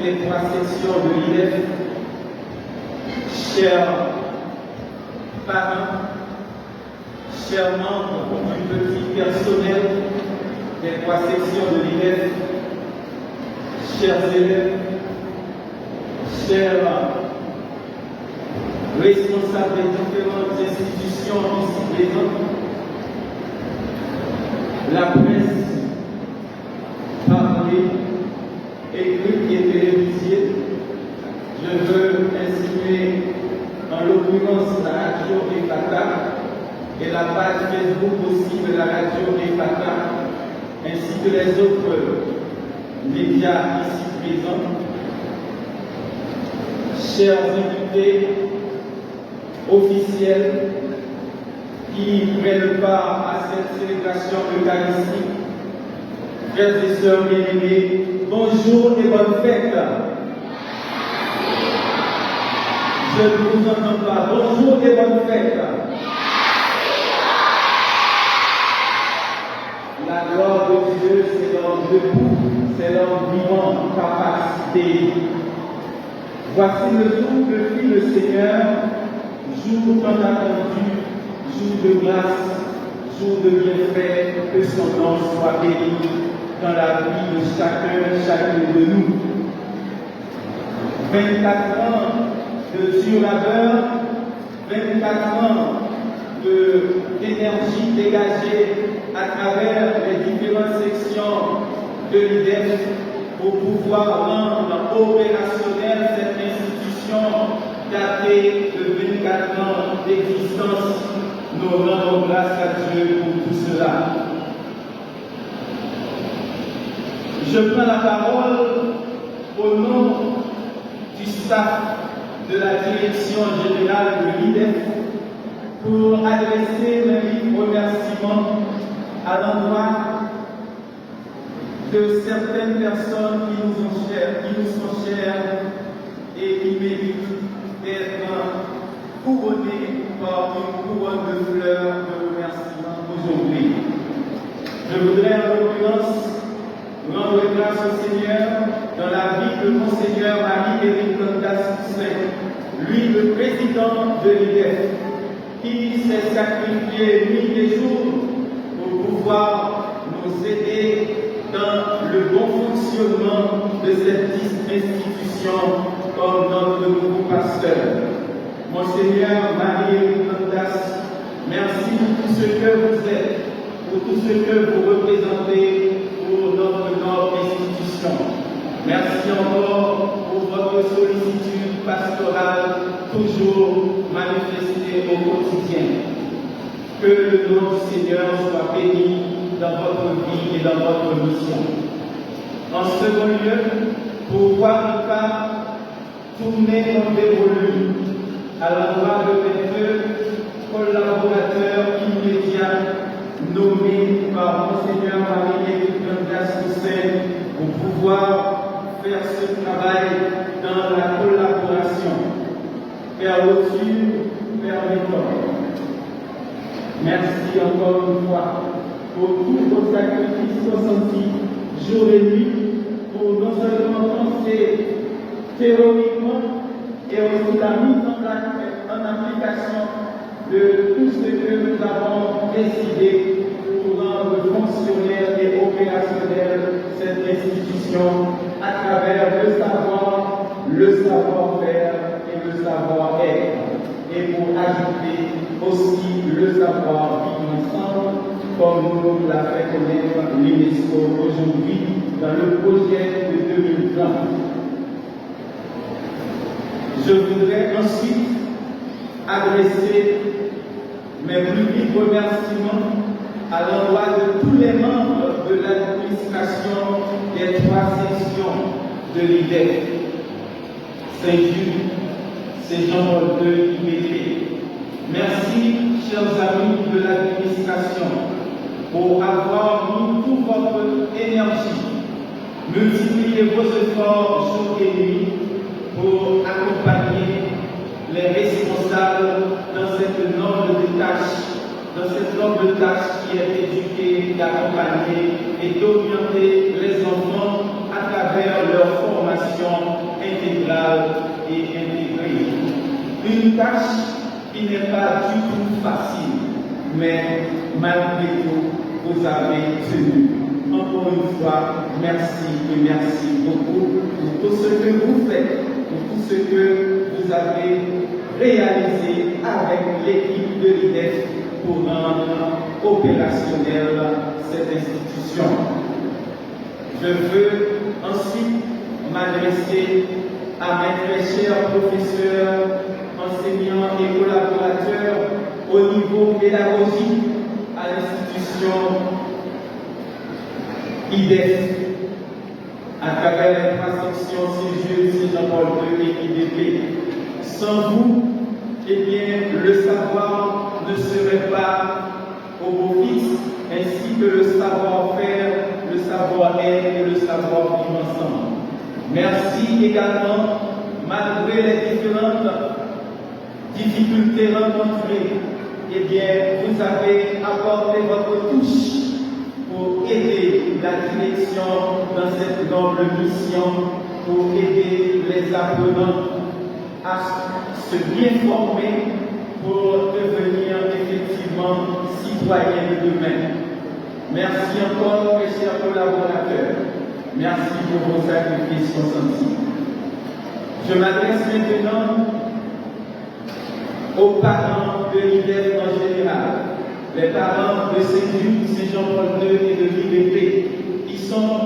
des 3 sections de l'IDEF, chers parents, chers membres du petit personnel des 3 sections de l'IDEF, chers élèves, chers responsables des différentes institutions ici présentes, la presse, parlée, écrite et télévisée, je veux insinuer en l'occurrence la radio EFATA et la page Facebook aussi de la radio EFATA, ainsi que les autres médias ici présents. Chers invités officiels qui prennent part à cette célébration eucharistique, frères et sœurs bien-aimés, bonjour et bonne fête. Je ne vous entends pas. Bonjour et bonne fête. La gloire de Dieu, c'est l'homme debout, c'est l'homme vivant en capacité. Voici le jour que fit le Seigneur, jour tant attendu, jour de grâce, jour de bienfait, que son nom soit béni dans la vie de chacune de nous. 24 ans de dur labeur, 24 ans d'énergie dégagée à travers les différentes sections de l'IDEF pour pouvoir rendre opérationnelle cette institution datée de 24 ans d'existence. Nous rendons grâce à Dieu pour tout cela. Je prends la parole au nom du staff de la direction générale de l'IDEF pour adresser mes remerciements à l'endroit de certaines personnes qui nous sont chères et qui méritent d'être couronnées par une couronne de fleurs de remerciement aujourd'hui. Je voudrais en l'occurrence rendre grâce au Seigneur dans la vie de Monseigneur Marie-Éric Toussaint, lui le président de l'IDEF, qui s'est sacrifié nuit et jour pour pouvoir nous aider dans le bon fonctionnement de cette institution comme notre nouveau pasteur. Monseigneur Marie-Éric Toussaint, merci pour tout ce que vous êtes, pour tout ce que vous représentez pour notre institution. Merci encore pour votre sollicitude pastorale toujours manifestée au quotidien. Que le nom du Seigneur soit béni dans votre vie et dans votre mission. En second lieu, pourquoi ne pas tourner comme dévolu à l'endroit de mes deux collaborateurs immédiats nommés par Monseigneur Marie-Éric Toussaint pour pouvoir faire ce travail dans la collaboration. Père Lauture, Père Méthode, merci encore une fois pour tous vos sacrifices consentis jour et nuit pour non seulement penser théoriquement et aussi la mise en application de tout ce que nous avons décidé pour rendre fonctionnelle et opérationnelle cette institution à travers le savoir, le savoir-faire et le savoir-être, et pour ajouter aussi le savoir-vivre ensemble, comme nous l'a fait connaître l'UNESCO aujourd'hui dans le projet de 2020. Je voudrais ensuite adresser mes plus vifs remerciements à l'endroit de tous les membres de l'administration des 3 sections de l'IDEF, Saint-Jude, Saint-Jean-Paul II, IBT. Merci, chers amis de l'administration, pour avoir mis toute votre énergie, multiplié vos efforts jour et nuit pour accompagner les responsables dans cette noble tâche qui est d'éduquer, d'accompagner et d'orienter les enfants à travers leur formation une tâche qui n'est pas du tout facile, mais malgré tout, vous avez tenu. Encore une fois, merci et merci beaucoup pour tout ce que vous faites, pour tout ce que vous avez réalisé avec l'équipe de l'IDEF pour rendre opérationnelle cette institution. Je veux ensuite m'adresser à mes très chers professeurs, enseignants et collaborateurs au niveau pédagogique à l'institution IDEF, à travers les trois sections Saint-Jules, Saint-Jean-Paul II et IDP. Sans vous, eh bien, le savoir ne serait pas au beau fixe, ainsi que le savoir-faire, le savoir-être et le savoir-vivre ensemble. Merci également, malgré les différentes difficultés rencontrées, eh bien, vous avez apporté votre touche pour aider la direction dans cette noble mission, pour aider les apprenants à se bien former pour devenir effectivement citoyens de demain. Merci encore, mes chers collaborateurs. Merci pour vos sacrifices consentis. Je m'adresse maintenant aux parents de l'IDEF en général, les parents de Saint-Jules, Saint-Jean-Paul II et de l'IDP, qui sont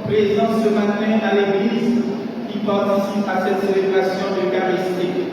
présents ce matin à l'église, qui participent à cette célébration eucharistique.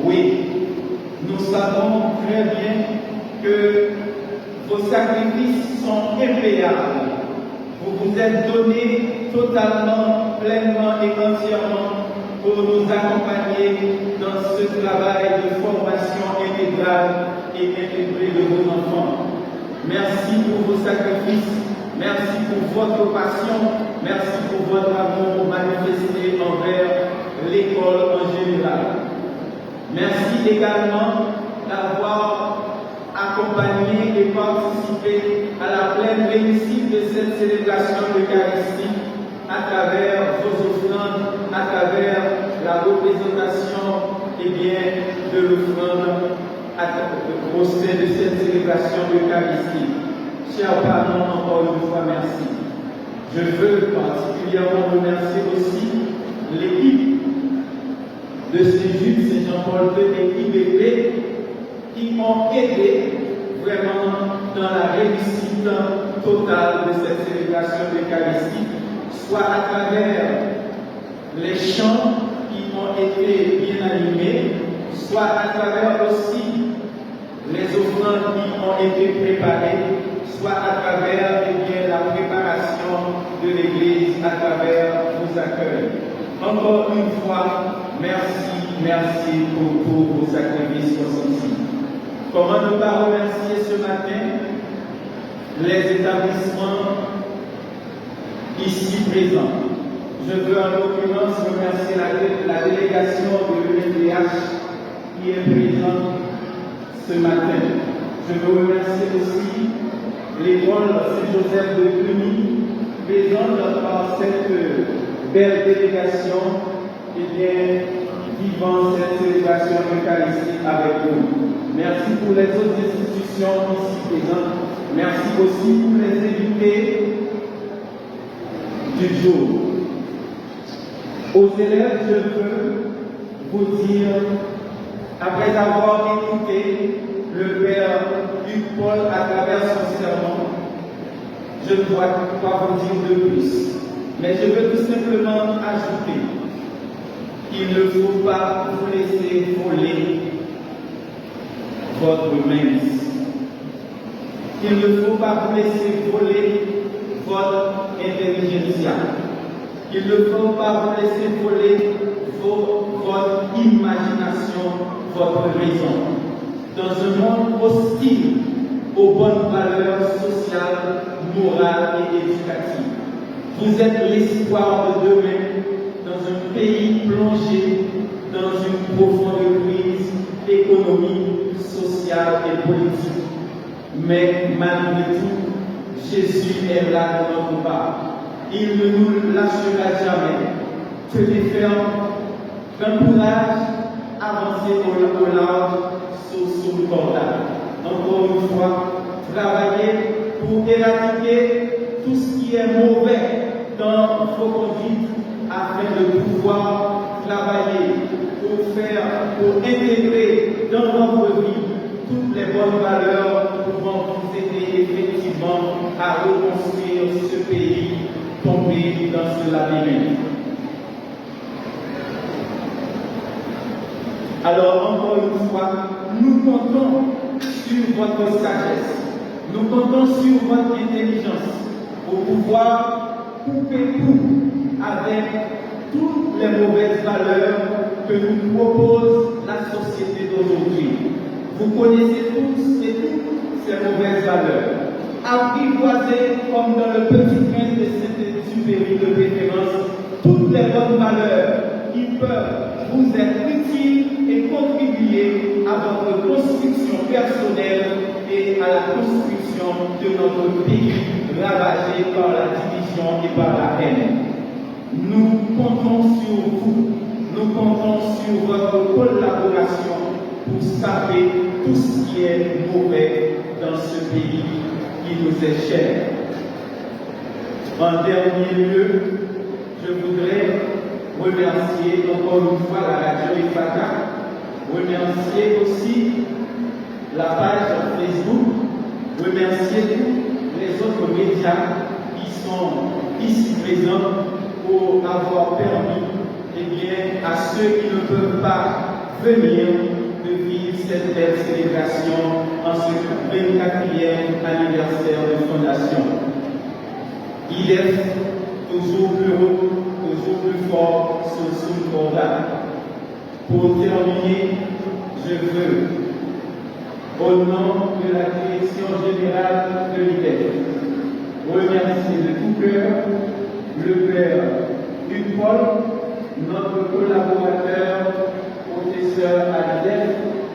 Oui, nous savons très bien que vos sacrifices sont impayables. Vous vous êtes donné totalement, pleinement et entièrement pour nous accompagner dans ce travail de formation intégrale et intégrée de vos enfants. Merci pour vos sacrifices, merci pour votre passion, merci pour votre amour manifesté envers l'école en général. Merci également d'avoir accompagné et participé à la pleine réussite de cette célébration eucharistique à travers vos offrandes, à travers la représentation de l'offrande au sein de cette célébration eucharistique. Chers parents, encore une fois, merci. Je veux particulièrement remercier aussi l'équipe de Saint-Jules, Saint-Jean-Paul II et IBP qui m'ont aidé vraiment dans la réussite totale de cette célébration eucharistique, soit à travers les chants qui ont été bien animés, soit à travers aussi les offrandes qui ont été préparées, soit à travers la préparation de l'Église, à travers vos accueils. Encore une fois, merci pour tous vos sacrifices consentis. Comment ne pas remercier ce matin les établissements ici présents? Je veux en l'occurrence remercier la délégation de l'UNDH qui est présente ce matin. Je veux remercier aussi l'école Saint-Joseph de Cluny, présente par cette belle délégation, vivant cette célébration eucharistique avec nous. Merci pour les autres institutions ici présentes. Merci aussi pour les invités du jour. Aux élèves, je veux vous dire, après avoir écouté le Père Hugues Paul à travers son sermon, je ne dois pas vous dire de plus. Mais je veux tout simplement ajouter qu'il ne faut pas vous laisser voler votre mainmise. Il ne faut pas vous laisser voler votre intelligentsia. Il ne faut pas vous laisser voler votre imagination, votre raison. Dans un monde hostile aux bonnes valeurs sociales, morales et éducatives, vous êtes l'espoir de demain dans un pays plongé dans une profonde crise économique, sociale et politique. Mais malgré tout, Jésus est là dans notre part. Il ne nous lâchera jamais. Tenez ferme, prends courage, avancer au large sur le portail. Encore une fois, travailler pour éradiquer tout ce qui est mauvais dans vos conduites afin de pouvoir travailler pour intégrer dans votre vie toutes les bonnes valeurs pouvant vous aider effectivement à reconstruire ce pays tombé dans ce labyrinthe. Alors, encore une fois, nous comptons sur votre sagesse, nous comptons sur votre intelligence pour pouvoir couper tout avec toutes les mauvaises valeurs que nous propose la société d'aujourd'hui. Vous connaissez tous et toutes ces mauvaises valeurs. Apprivoisez, comme dans le petit prince de Saint-Exupéry de préférence, toutes les bonnes valeurs qui peuvent vous être utiles et contribuer à votre construction personnelle et à la construction de notre pays ravagé par la division et par la haine. Nous comptons sur vous, nous comptons sur votre collaboration pour saper tout ce qui est mauvais dans ce pays qui nous est cher. En dernier lieu, je voudrais remercier encore une fois la radio IFACA, remercier aussi la page Facebook, remercier tous les autres médias qui sont ici présents pour avoir permis à ceux qui ne peuvent pas venir de vivre cette belle célébration en ce 24e anniversaire de fondation. Il est toujours plus haut, toujours plus fort sur le portail. Pour terminer, je veux, au nom de la Direction Générale de l'IDEF, remercier de tout cœur le père Hugues Paul, notre collaborateur, professeur à l'IDEF,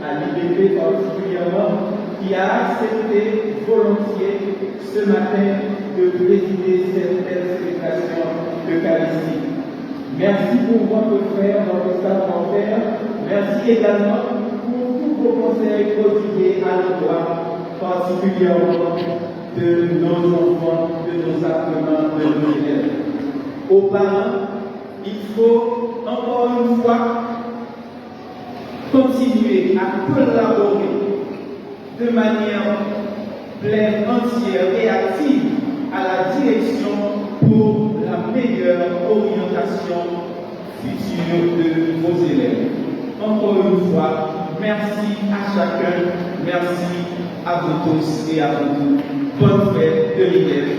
à l'IBP particulièrement, qui a accepté volontiers ce matin de présider cette belle célébration d'Eucharistie. Merci pour votre frère dans le savoir-faire. Merci également pour tous vos conseils prodigués à l'endroit, particulièrement de nos enfants, de nos apprenants, de nos élèves. Aux parents, il faut encore une fois continuer à collaborer de manière pleine, entière et active à la direction pour la meilleure orientation future de vos élèves. Encore une fois, merci à chacun, merci à vous tous et à vous tous. Bonne fête de l'IDEF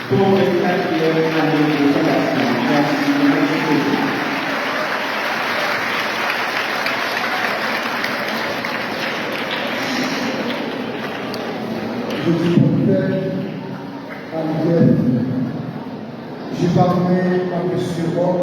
pour le 4e année de fondation. Merci beaucoup. Je dis j'ai parlé à M.